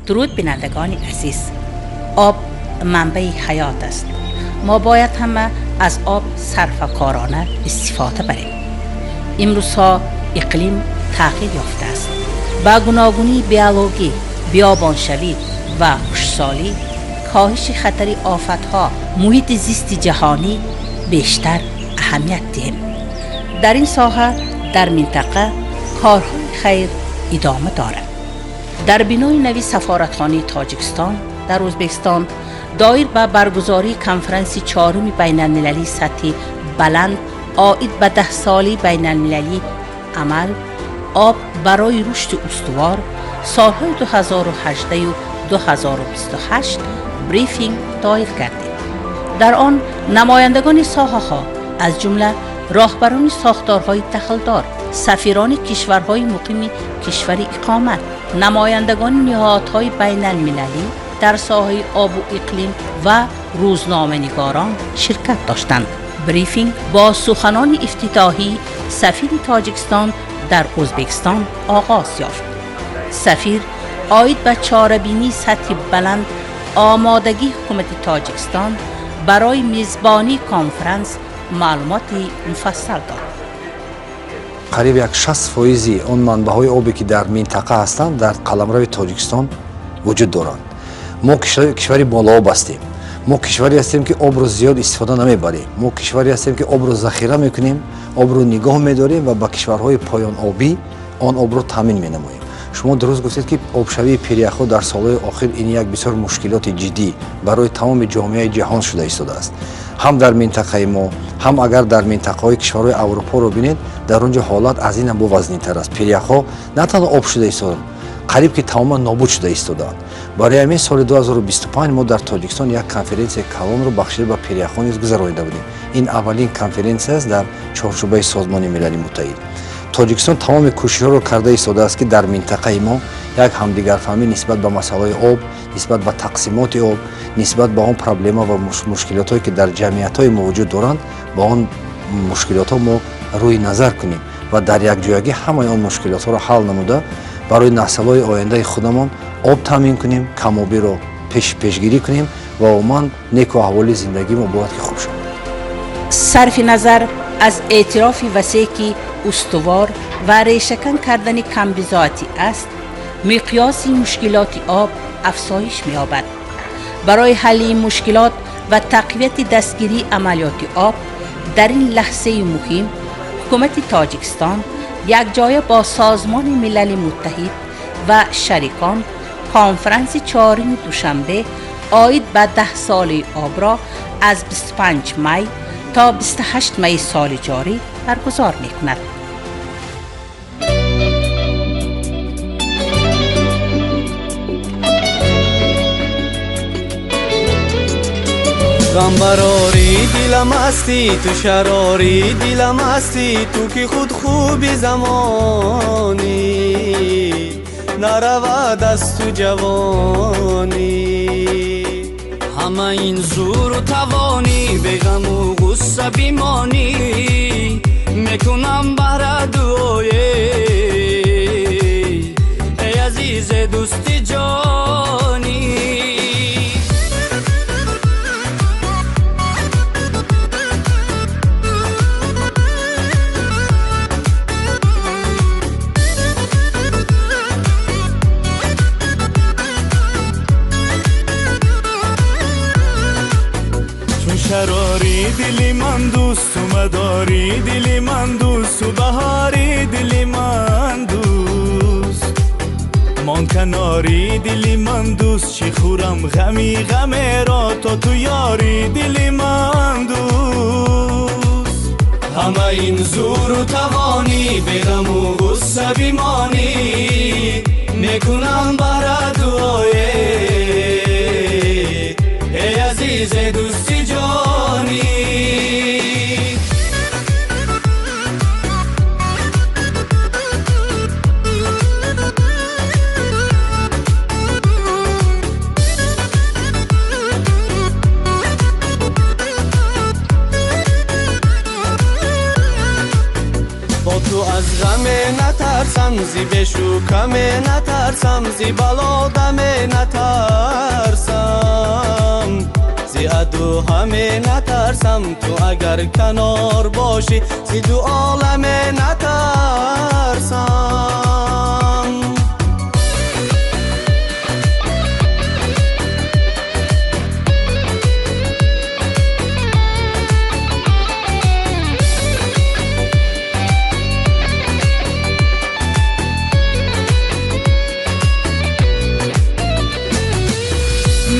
درود بینندگان عزیز. آب منبع حیات است. ما باید همه از آب صرفه‌کارانه استفاده بریم. امروزها اقلیم تغییر یافته است. با گوناگونی بیولوژی، بیابانشوی و خشکسالی، کاهش خطر آفت‌ها، محیط زیست جهانی بیشتر اهمیت دهیم. در این ساحه در منطقه کارهای خیر ادامه دارد. در بنای نوی سفارتخانه تاجیکستان در ازبکستان دایر به برگزاری کنفرانس 4 بین المللی سطح بلند عاید به 10 ساله بین المللی عمل آب برای رشد استوار سالهای 2018 و 2028 بریفینگ دایر گردید. در آن نمایندگان ساحه‌ها از جمله راهبران ساختارهای دخلدار، سفیران کشورهای مقیم کشور اقامت، نمایندگان نهادهای بین المللی در ساحه آب و اقلیم و روزنامه‌نگاران شرکت داشتند. بریفینگ با سخنان افتتاحی سفیر تاجیکستان در ازبکستان آغاز یافت. سفیر عاید به چاره‌بینی سطح بلند آمادگی حکومت تاجیکستان برای میزبانی کنفرانس معلومات مفصل داد. قریب 60% اون منبع‌های آبی که در منطقه هستند در قلمرو تاجیکستان وجود دارند. ما کشوری بالاآب هستیم. ما کشوری هستیم که آب رو زیاد استفاده نمیبریم. ما کشوری هستیم که آب رو ذخیره میکنیم، آب رو نگاه میداریم و با کشورهای پایان آبی آن آب رو تامین مینماییم. شما درست گفتید که آبشوی پیریخ‌ها در سالهای آخر این یک بسیار مشکلات جدی برای تمام جامعه جهان شده ایستاده است. هم در منطقه ما، هم اگر در منطقه‌های کشورهای اروپا رو ببینید، در اونجا حالات از این هم وزنی‌تر است. پیریخ‌ها نه تنها آب شده ایستادند، قریب که تماما نابود شده ایستادند. برای همین سال 2025 ما در تاجیکستان یک کنفرانس کلان رو بخشیده به پیریخ‌ها نیز گذرانیده بودیم. این اولین کنفرانس است در چارچوبه سازمان ملل متحد. تاجیکستان تمام کوشش‌ها رو کرده ایستاده است که در منطقه ما یک همدیگرفهمی نسبت به مسائل آب، نسبت به تقسیمات آب، نسبت به آن پروبلم‌ها و مشکلات‌هایی که در جمعیت‌های موجود دارند، با آن مشکلات‌ها ما روی نظر کنیم و در یک جایگی همه آن مشکلات‌ها را حل نموده برای نسل‌های آینده خودمان آب تامین کنیم، کم‌آبی را پیشگیری کنیم و عموماً نیک و احوال زندگی ما باید که خوب شود. صرف نظر از اعتراف وسیعی که استوار و ریشه‌کن کردن کمبزاعتی است، مقیاس مشکلات آب افزایش می‌یابد. برای حل این مشکلات و تقویت دستگیری عملیات آب در این لحظه مهم، حکومت تاجیکستان یک جایه با سازمان ملل متحد و شریکان کنفرانس 4 دوشنبه عاید به 10 ساله آب را از 25 می تا 28 می سال جاری برگزار می‌کند. غم براری دلم هستی، تو شراری دلم هستی، تو که خود خوبی زمانی نرود از تو جوانی. همه این زور و توانی به غم و غصه بیمانی میکنم بر دعای ای عزیز دوست جانی. شراری دلی من دوست، تو مداری دلی من دوست، تو بهاری دلی من دوست، من کناری دلی من دوست، چی خورم غمی غمه را تا تو یاری دلی من دوست. همه این زور و توانی به غم و غصه بیمانی میکنم بر دعای ای عزیز دوستی جانی. با تو از غم نترسم، زیبش و کم نترسم، نترسم زی بلادم نترسم زی عدو همه نترسم تو اگر کنار باشی زی دو عالم نترسم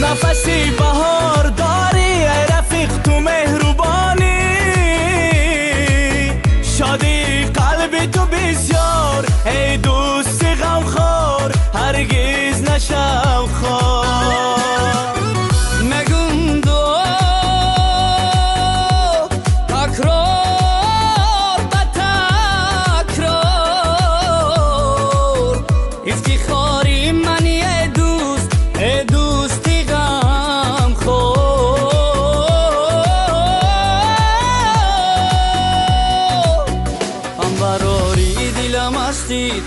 نفسی بهار داری ای رفیق تو مهربانی شادی قلب تو بسیار ای دوست غمخوار هرگز نشو خوار نگم دو تکرار به تکرار افتخاری منی ای دوست ای دوست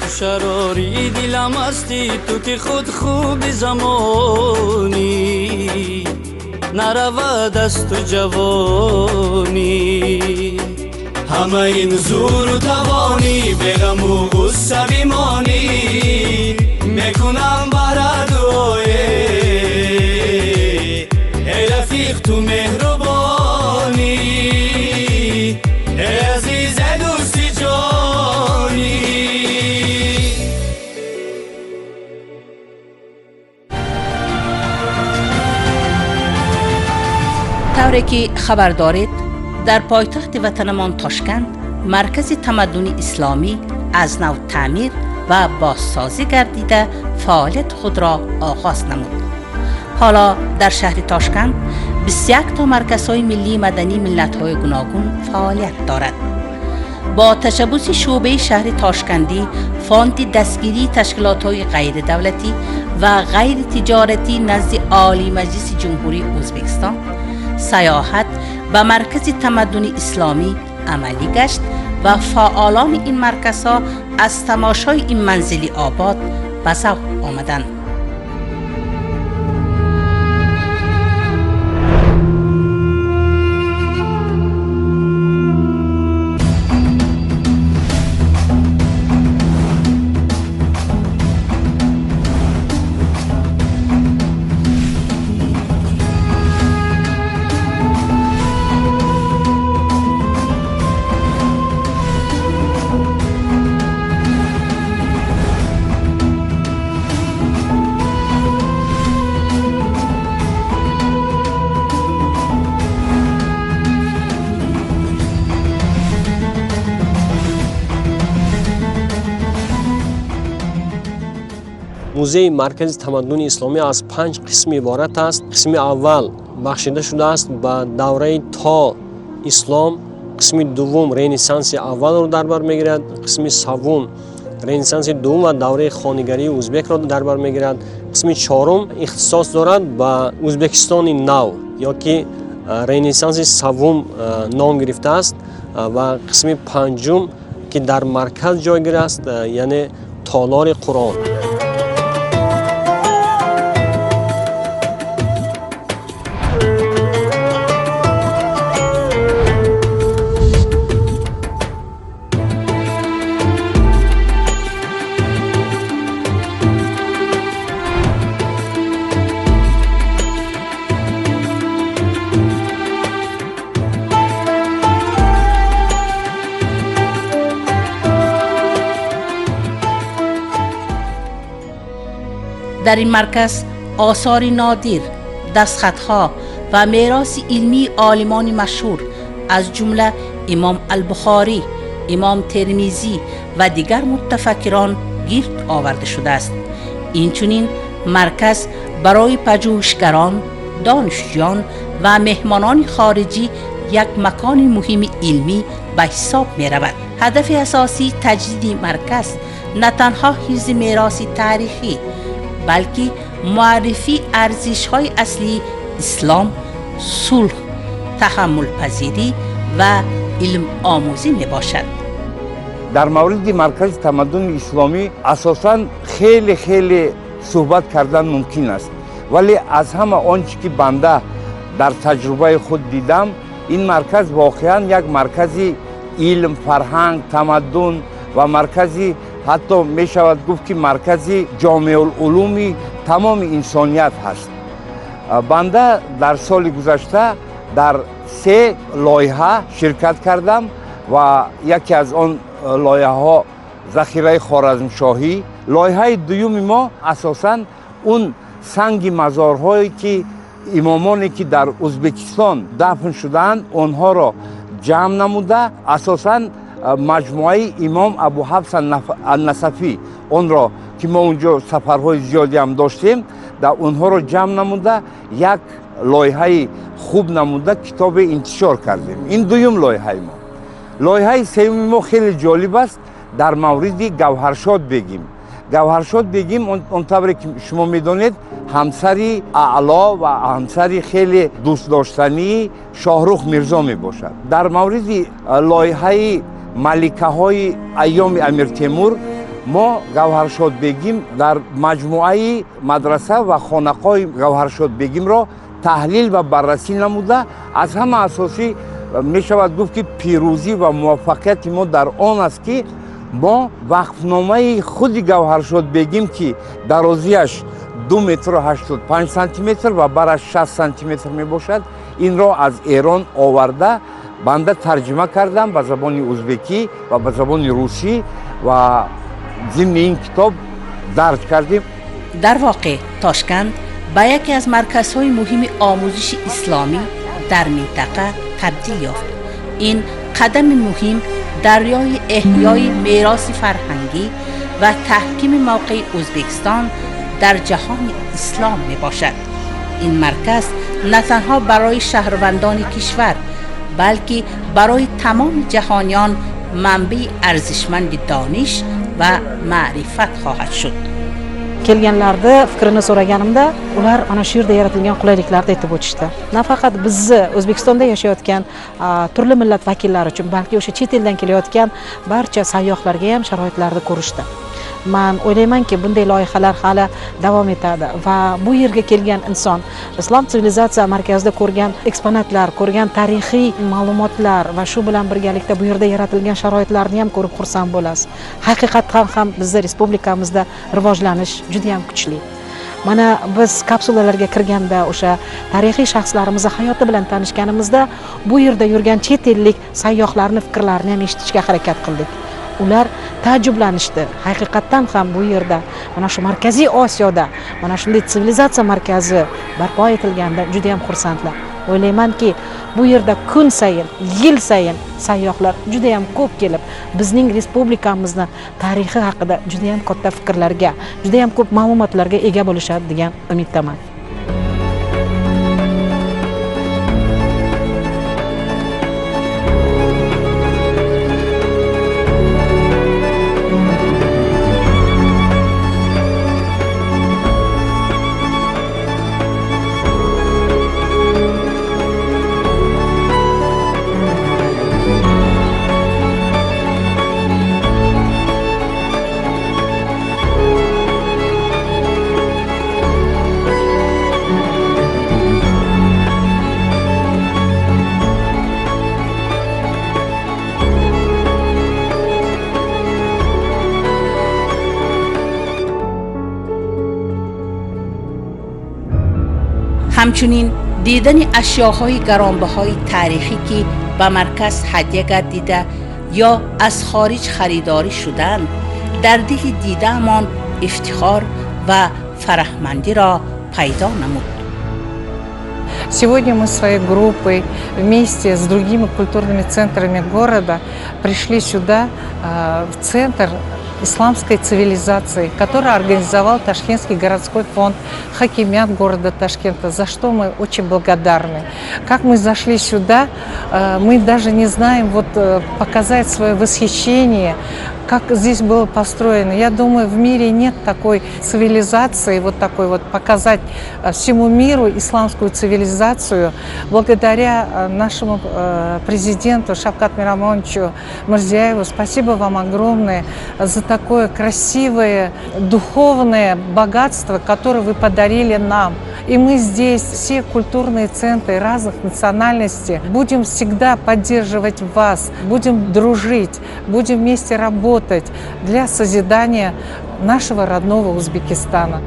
تو شراری دلم هستی تو که خود خوب زمانی نرود از تو جوانی همه این زور و توانی به غم و غصه بیمانی میکنم برات دعای ای رفیق تو مهربانی ای عزیز دوستی جانی طوری که خبر دارید در پایتخت وطنمان تاشکند مرکز تمدن اسلامی از نو تعمیر و بازسازی گردیده فعالیت خود را آغاز نمود. حالا در شهر تاشکند 21 تا مرکزهای ملی مدنی ملت‌های گوناگون فعالیت دارد. با تشبث شعبه شهر تاشکندی فاند دستگیری تشکیلات‌های غیر دولتی و غیر تجارتی نزد عالی مجلس جمهوری ازبکستان سیاحت به مرکز تمدن اسلامی عملی گشت و فعالان این مرکزها از تماشای این منزلی آباد به ذوق آمدند. موزه مرکز تمدن اسلامی از 5 قسم عبارت است. قسم اول بخشیده شده است به دوره تا اسلام، قسم دوم رنسانس اول را در بر میگیرد، قسم سوم رنسانس دوم و دوره خانگری ازبک را در بر میگیرد، قسم چهارم اختصاص دارد به ازبکستان نو یا که رنسانس سوم نام گرفته است و قسم پنجم که در مرکز جایگیر است یعنی تالار قرآن. در این مرکز آثار نادر، دستخطها و میراث علمی عالمان مشهور از جمله امام البخاری، امام ترمیزی و دیگر متفکران گرد آورده شده است. اینچنین مرکز برای پژوهشگران، دانشجویان و مهمانان خارجی یک مکان مهم علمی به حساب می رود. هدف اساسی تجدید مرکز نه تنها حفظ میراث تاریخی بلکه معرفی ارزش‌های اصلی اسلام، صلح، تحمل پذیری و علم آموزی می باشد. در مورد مرکز تمدن اسلامی اساساً خیلی صحبت کردن ممکن است، ولی از همه آنچه که بنده در تجربه خود دیدم، این مرکز واقعا یک مرکزی علم، فرهنگ، تمدن و مرکزی حتی می شود گفت که مرکزی جامع العلومی تمام انسانیت هست. بنده در سال گذشته در 3 لایحه شرکت کردم و یکی از آن لایحه ها ذخیره خوارزمشاهی. لایحه دوم ما اساساً اون سنگ مزارهایی که امامانی که در ازبکستان دفن شدند آنها را جمع نموده، اساساً مجموعه امام ابو حفص النصفی آن را که ما اونجا سفرهای زیادی هم داشتیم، در اونها را جمع نموده یک لایحه خوب نموده کتاب انتشار کردیم. این دوم لایحه ما. لایحه سوم ما خیلی جالب است، در مورد گوهرشاد بگیم. گوهرشاد بگیم اون طوری که شما میدونید همسری اعلا و همسری خیلی دوست داشتنی شاهرخ میرزا می باشد. در مورد لایحه ملکه های ایام امیر تیمور ما گوهرشاد بگیم در مجموعه مدرسه و خانقاه گوهرشاد بگیم را تحلیل و بررسی نموده. از همه اساسی می شود گفت که پیروزی و موفقیت ما در آن است که ما وقفنامه خود گوهرشاد بگیم که درازیش 2 متر و 85 سانتی متر و برش 60 سانتی متر می باشد، این را از ایران آورده بنده ترجمه کردم به زبان ازبکی و به زبان روسی و ضمن این کتاب درج کردیم. در واقع تاشکند به یکی از مرکزهای مهم آموزش اسلامی در منطقه تبدیل یافت. این قدم مهم در راه احیای میراث فرهنگی و تحکیم موقع ازبکستان در جهان اسلام می باشد. این مرکز نه تنها برای شهروندان کشور بلکه برای تمام جهانیان منبع ارزشمند دانش و معرفت خواهد شد. kelganlarda fikrini so'raganimda ular ana shu yerda yaratilgan qulayliklarni aytib o'tishdi. Nafaqat bizni O'zbekistonda yashayotgan turli millat vakillari uchun, balki o'sha chet eldan kelayotgan barcha sayyohlarga ham sharoitlarni ko'rishdi. Men o'ylaymanki, bunday loyihalar hali davom etadi va bu yerga kelgan inson Islom sivilizatsiya markazida ko'rgan eksponatlar, ko'rgan tarixiy ma'lumotlar va shu bilan birgalikda bu yerda yaratilgan sharoitlarni ham ko'rib xursand bo'lasiz. Haqiqatan ham bizning respublikamizda rivojlanish juda ham kuchli. Mana biz kapsulalarga kirganda o'sha tarixiy shaxslarimizni hayoti bilan tanishganimizda bu yerda yurgan chet ellik sayyohlarning fikrlarini ham eshitishga harakat qildik. Ular taajjublanishdi. Haqiqatan ham bu yerda mana shu Markaziy Osiyoda mana shunday sivilizatsiya markazi barpo etilganda juda ham xursandlar. O'ylaymanki, bu yerda kun sayin, yil sayin sayyohlar juda ham ko'p kelib, bizning respublikamizni tarixi haqida juda ham katta fikrlarga, juda ham ko'p ma'lumotlarga ega bo'lishadi degan umiddaman. همچنین دیدن اشیاهای گرانبهای تاریخی که به مرکز هدیه گردیده یا از خارج خریداری شدند در دل دیده‌مان افتخار و فرحمندی را پیدا نمود. Сегодня мы своей группой вместе с другими культурными центрами города пришли сюда, в центр исламской цивилизации, который организовал Ташкентский городской фонд, хакимят города Ташкента, за что мы очень благодарны. Как мы зашли сюда, мы даже не знаем показать свое восхищение, как здесь было построено. Я думаю, в мире нет такой цивилизации, показать всему миру исламскую цивилизацию. Благодаря нашему президенту Шавкат Мирамоновичу Мирзиёеву, спасибо вам огромное за такое красивое, духовное богатство, которое вы подарили нам. И мы здесь, все культурные центры разных национальностей, будем всегда поддерживать вас, будем дружить, будем вместе работать для созидания нашего родного Узбекистана.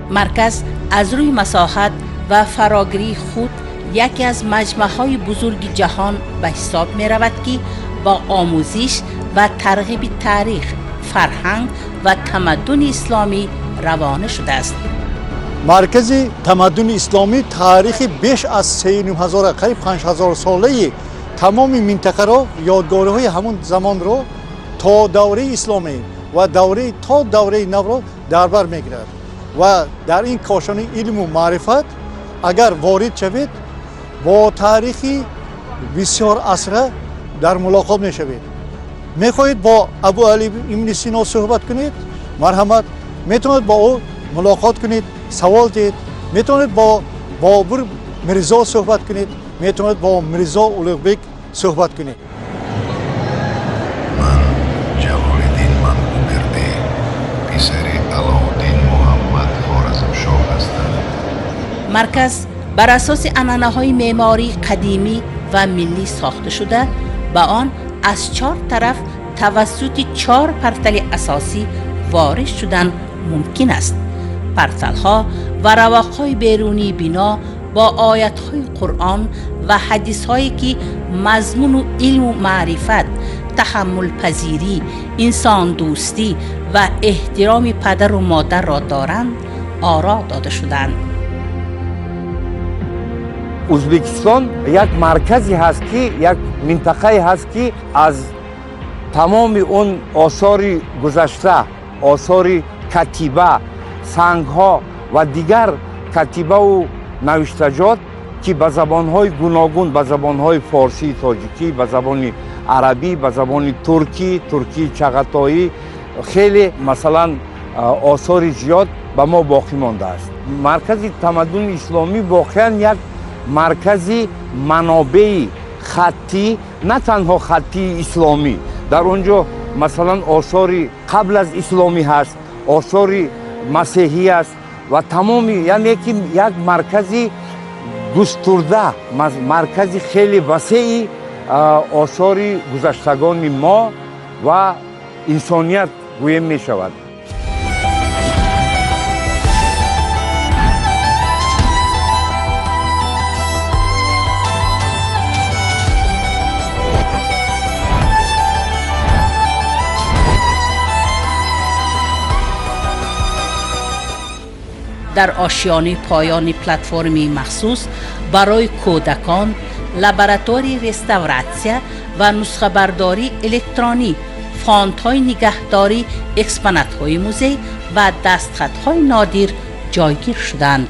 مرکز از روی مساحت و فراگیری خود یکی از مجمع‌های بزرگ جهان به حساب می رود که با آموزش و ترغیب تاریخ، فرهنگ و تمدن اسلامی روانه شده است. مرکز تمدن اسلامی تاریخی بیش از 39,000 قریب 5,000 ساله تمام منطقه را یادگاری‌های همون زمان را تا دوره اسلامی و تا دوره نو را در بر می‌گیرد و در این کاشانه علم و معرفت اگر وارد شوید با تاریخی بسیار عصره در ملاقات می‌شوید. می‌خواهید با ابو علی ابن سینا صحبت کنید، مرحمت، میتونید با او ملاقات کنید، سوال دید، میتونید با بابر میرزا صحبت کنید، میتونید با میرزا اولغبک صحبت کنید. من جلال‌الدین منگوگردی پسر علاءالدین محمد خوارزمشاه هستم. مرکز بر اساس عنعنه‌های معماری قدیمی و ملی ساخته شده، با آن از 4 طرف توسط 4 پرتل اساسی وارد شدن ممکن است. پرتل‌ها و رواق‌های بیرونی بنا با آیات‌های قرآن و حدیث‌هایی که مضمون و علم و معرفت، تحمل پذیری، انسان دوستی و احترام پدر و مادر را دارند آرا داده شدند. ازبکستان یک مرکزی هست که یک منطقه هست که از تمام اون آثار گذشته، آثار کتیبه، سنگ‌ها و دیگر کتیبه و نوشتجات که به زبان‌های گوناگون، به زبان‌های فارسی، تاجیکی، به زبان عربی، به زبان ترکی چغتایی، خیلی مثلا آثار زیاد به ما باقی مانده است. مرکز تمدن اسلامی واقعاً یک مرکز منابع خطی، نه تنها خطی اسلامی، در اونجا مثلا آثار قبل از اسلامی هست، آثار مسیحی است و تمامی، یعنی که یک مرکزی گسترده، مرکزی خیلی وسیع آثار گذشتگان ما و انسانیت گویم می شود. در آشیانه پایان پلتفرمی مخصوص برای کودکان، لابراتوری رستوراسیون و نسخه برداری الکترونی، فانت‌های نگهداری، اکسپونات‌های موزه و دستخط‌های نادر جایگیر شدند.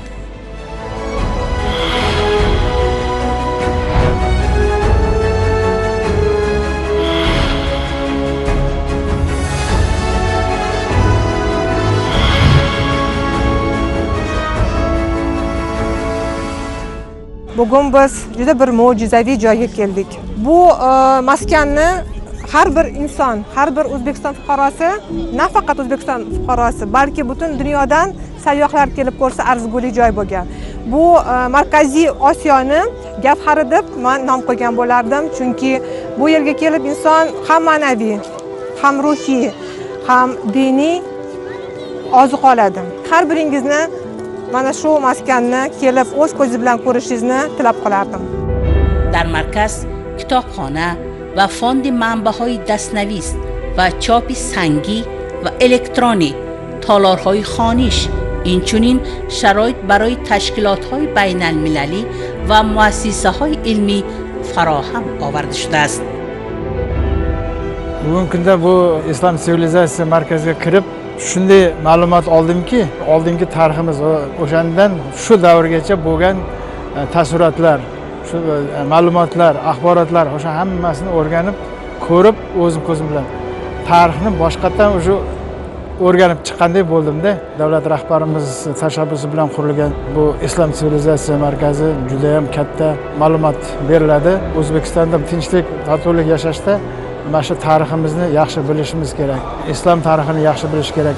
Bugun biz juda bir mo'jizaviy joyga keldik. Bu maskanni har bir inson, har bir O'zbekiston fuqarosi, nafaqat O'zbekiston fuqarosi, balki butun dunyodan sayyohlar kelib ko'rsa arzigulik joy bo'lgan. Bu Markaziy Osiyoni gavhari deb men nom qo'ygan bo'lardim, chunki bu yerga kelib inson ham ma'naviy, ham ruhiy, ham diniy oziq oladi. Har biringizni mana shu maskanni kelib o'z ko'zi bilan ko'rishingizni tilab qolardim. در مرکز کتابخانه و فاند منبع‌های دست‌نویس و چاپ سنگی و الکترونی، تالارهای خوانش، اینچنین شرایط برای تشکیلات‌های بین‌المللی و مؤسسه‌های علمی فراهم آورده شده است. Bugungi kunda bu islom sivilizatsiya markaziga kirib shunday ma'lumot oldimki, oldingi tariximiz o'shandan shu davrgacha bo'lgan taassurotlar, shu ma'lumotlar, axborotlar, o'sha hammasini o'rganib, ko'rib, o'zim ko'zim bilan tarixni boshqatdan o'sha o'rganib chiqqanday bo'ldimda. Davlat rahbarimiz tashabbusi bilan qurilgan bu islom sivilizatsiya markazi juda ham katta ma'lumot beriladi. O'zbekistonda tinchlik, totuvlik yashashda mana shu tariximizni yaxshi bilishimiz kerak, islom tarixini yaxshi bilish kerak.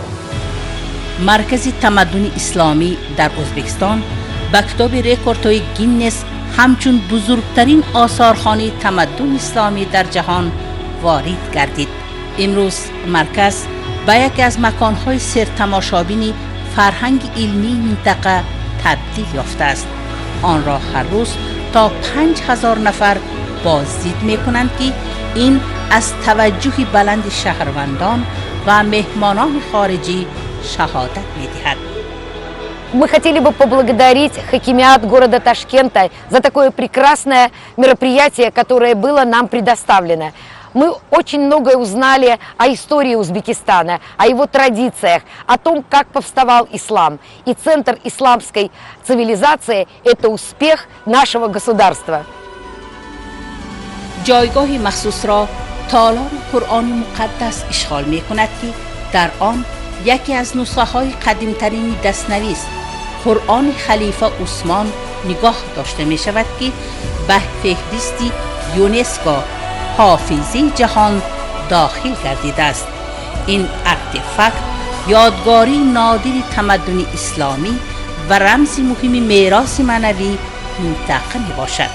مرکز تمدن اسلامی در ازبکستان به کتاب رکوردهای گیننس همچون بزرگترین آثارخانه تمدن اسلامی در جهان وارد گردید. امروز مرکز به یکی از مکانهای سرتماشابین فرهنگ علمی منطقه تبدیل یافته است. آن را هر روز تا 5000 نفر بازدید می کنند که این از توجه بلند شهروندان و مهمانان خارجی شهادت می دهد. Мы хотели бы поблагодарить хакимиат города Ташкента за такое прекрасное мероприятие, которое было нам предоставлено. Мы очень многое узнали о истории Узбекистана, о его традициях, о том, как повставал ислам. И центр исламской цивилизации – это успех нашего государства. جایگاه مخصوص را تالار قرآن مقدس اشغال می کند که در آن یکی از نسخه های قدیمترین دستنویس قرآن خلیفه عثمان نگاه داشته می شود که به فهرست یونسکو حافظه جهان داخل گردیده است. این ارتفاکت یادگاری نادر تمدن اسلامی و رمز مهم میراث معنوی منطقه می باشد.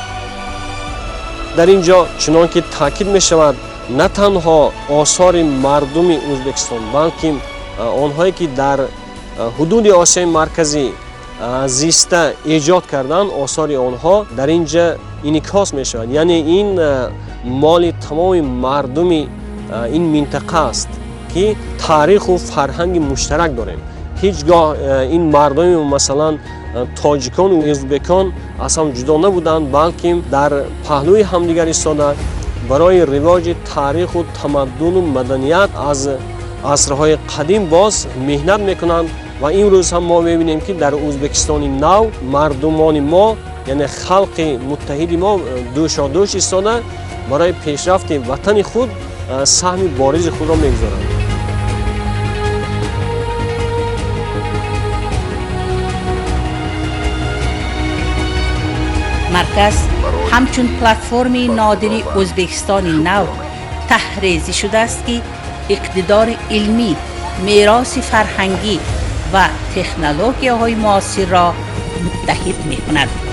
در اینجا چنان که تاکید می شود نه تنها آثار مردم ازبکستان بلکه آنهایی که در حدود آسیای مرکزی زیسته ایجاد کردن آثار آنها در اینجا انعکاس می شود. یعنی این مال تمام مردم این منطقه است که تاریخ و فرهنگ مشترک داریم. هیچگاه این مردم مثلا تاجیکان و ازبکان اصلا جدا نبودند بلکه در پهلوی همدیگر ایستاده برای رواج تاریخ و تمدن و مدنیت از عصرهای قدیم باز مهنت میکنند و این روز هم ما میبینیم که در ازبکستان نو مردمان ما یعنی خلق متحد ما دوشادوش ایستاده برای پیشرفت وطن خود سهم بارز خود را میگذارند. مرکز همچون پلتفرم نادری ازبکستان نو تحریزی شده است که اقتدار علمی، میراث فرهنگی و تکنولوژی های معاصر را متحد می کند.